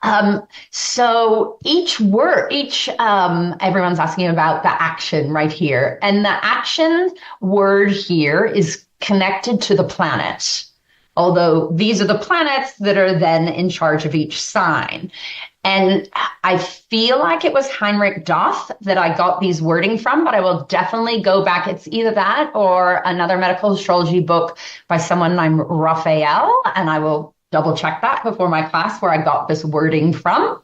So everyone's asking about the action right here. And the action word here is connected to the planet. Although these are the planets that are then in charge of each sign. And I feel like it was Heinrich Doth that I got these wording from, but I will definitely go back. It's either that or another medical astrology book by someone named Raphael, and I will double check that before my class where I got this wording from.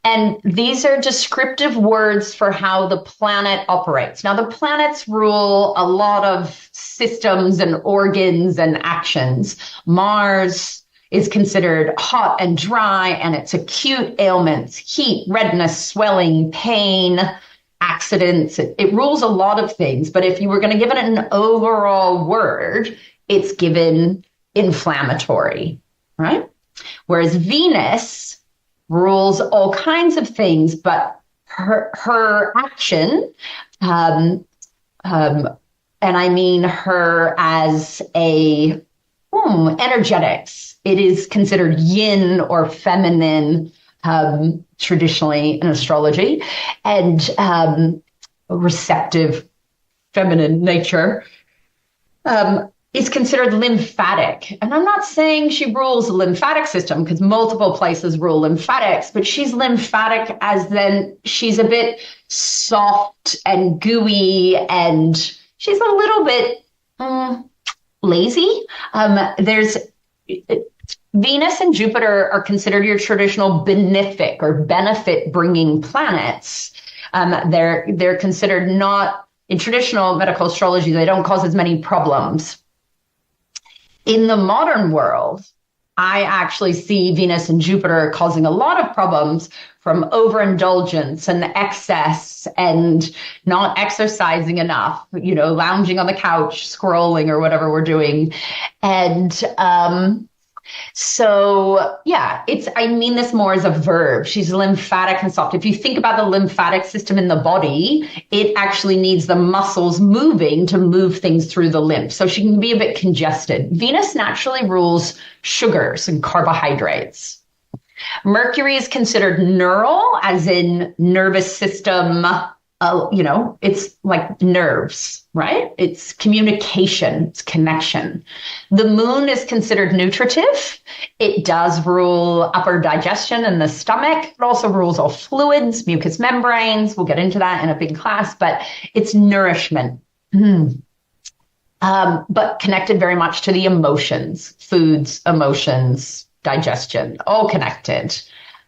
And these are descriptive words for how the planet operates. Now, the planets rule a lot of systems and organs and actions. Mars is considered hot and dry, and it's acute ailments, heat, redness, swelling, pain, accidents. It rules a lot of things. But if you were going to give it an overall word, it's given inflammatory, right? Whereas Venus rules all kinds of things, but her action, and I mean her as a energetics. It is considered yin or feminine traditionally in astrology, and receptive feminine nature. Is considered lymphatic. And I'm not saying she rules the lymphatic system because multiple places rule lymphatics, but she's lymphatic as then she's a bit soft and gooey and she's a little bit lazy. There's Venus and Jupiter are considered your traditional benefic or benefit bringing planets. They're considered not in traditional medical astrology. They don't cause as many problems. In the modern world, I actually see Venus and Jupiter causing a lot of problems from overindulgence and excess and not exercising enough, lounging on the couch, scrolling or whatever we're doing. And I mean this more as a verb. She's lymphatic and soft. If you think about the lymphatic system in the body, it actually needs the muscles moving to move things through the lymph. So she can be a bit congested. Venus naturally rules sugars and carbohydrates. Mercury is considered neural, as in nervous system. It's like nerves, right? It's communication, it's connection. The moon is considered nutritive. It does rule upper digestion and the stomach. It also rules all fluids, mucous membranes. We'll get into that in a big class, but it's nourishment. But connected very much to the emotions, foods, emotions, digestion, all connected.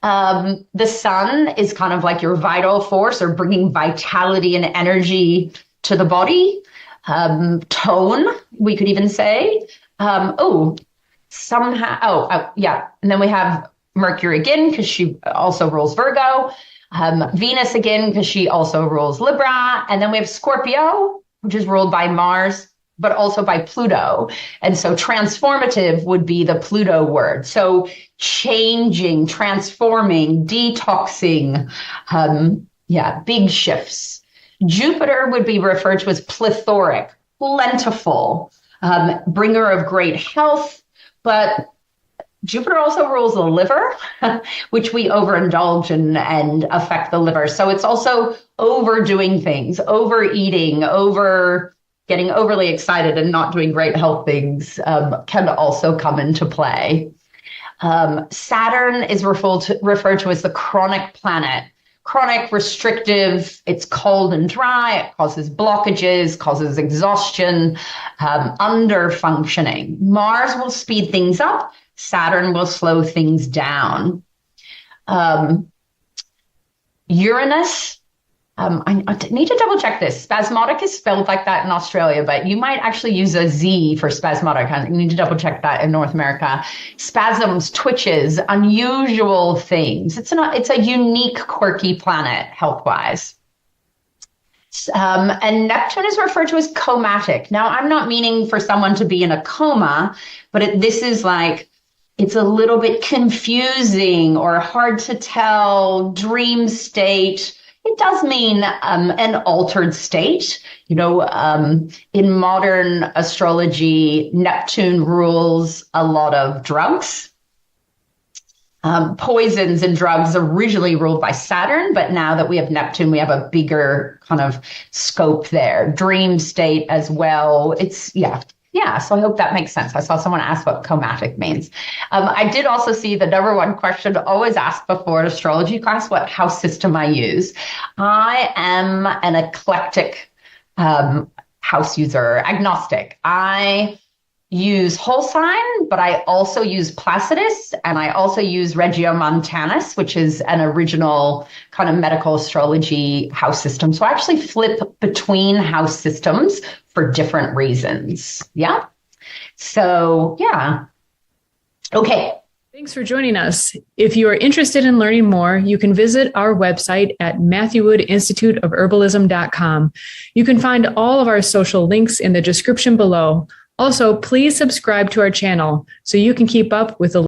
The sun is kind of like your vital force or bringing vitality and energy to the body. Tone, we could even say. And then we have Mercury again, because she also rules Virgo. Venus again, because she also rules Libra. And then we have Scorpio, which is ruled by Mars, but also by Pluto. And so transformative would be the Pluto word. So changing, transforming, detoxing, big shifts. Jupiter would be referred to as plethoric, plentiful, bringer of great health, but Jupiter also rules the liver, which we overindulge and affect the liver. So it's also overdoing things, overeating, getting overly excited and not doing great health things can also come into play. Saturn is referred to as the chronic planet. Chronic, restrictive, it's cold and dry, it causes blockages, causes exhaustion, under-functioning. Mars will speed things up, Saturn will slow things down. Uranus, I need to double check this. Spasmodic is spelled like that in Australia, but you might actually use a Z for spasmodic. I need to double check that in North America. Spasms, twitches, unusual things. It's a unique, quirky planet health-wise. And Neptune is referred to as comatic. Now, I'm not meaning for someone to be in a coma, but this is like, it's a little bit confusing or hard to tell, dream state. It does mean an altered state. In modern astrology, Neptune rules a lot of drugs. poisons and drugs originally ruled by Saturn, but now that we have Neptune, we have a bigger kind of scope there. Dream state as well. Yeah, so I hope that makes sense. I saw someone ask what chromatic means. I did also see the number one question always asked before an astrology class, what house system I use. I am an eclectic house user, agnostic. I use whole sign, but I also use Placidus, and I also use Regiomontanus, which is an original kind of medical astrology house system. So I actually flip between house systems for different reasons. Yeah. So, yeah. Okay. Thanks for joining us. If you are interested in learning more, you can visit our website at MatthewWoodInstituteofHerbalism.com. You can find all of our social links in the description below. Also, please subscribe to our channel so you can keep up with the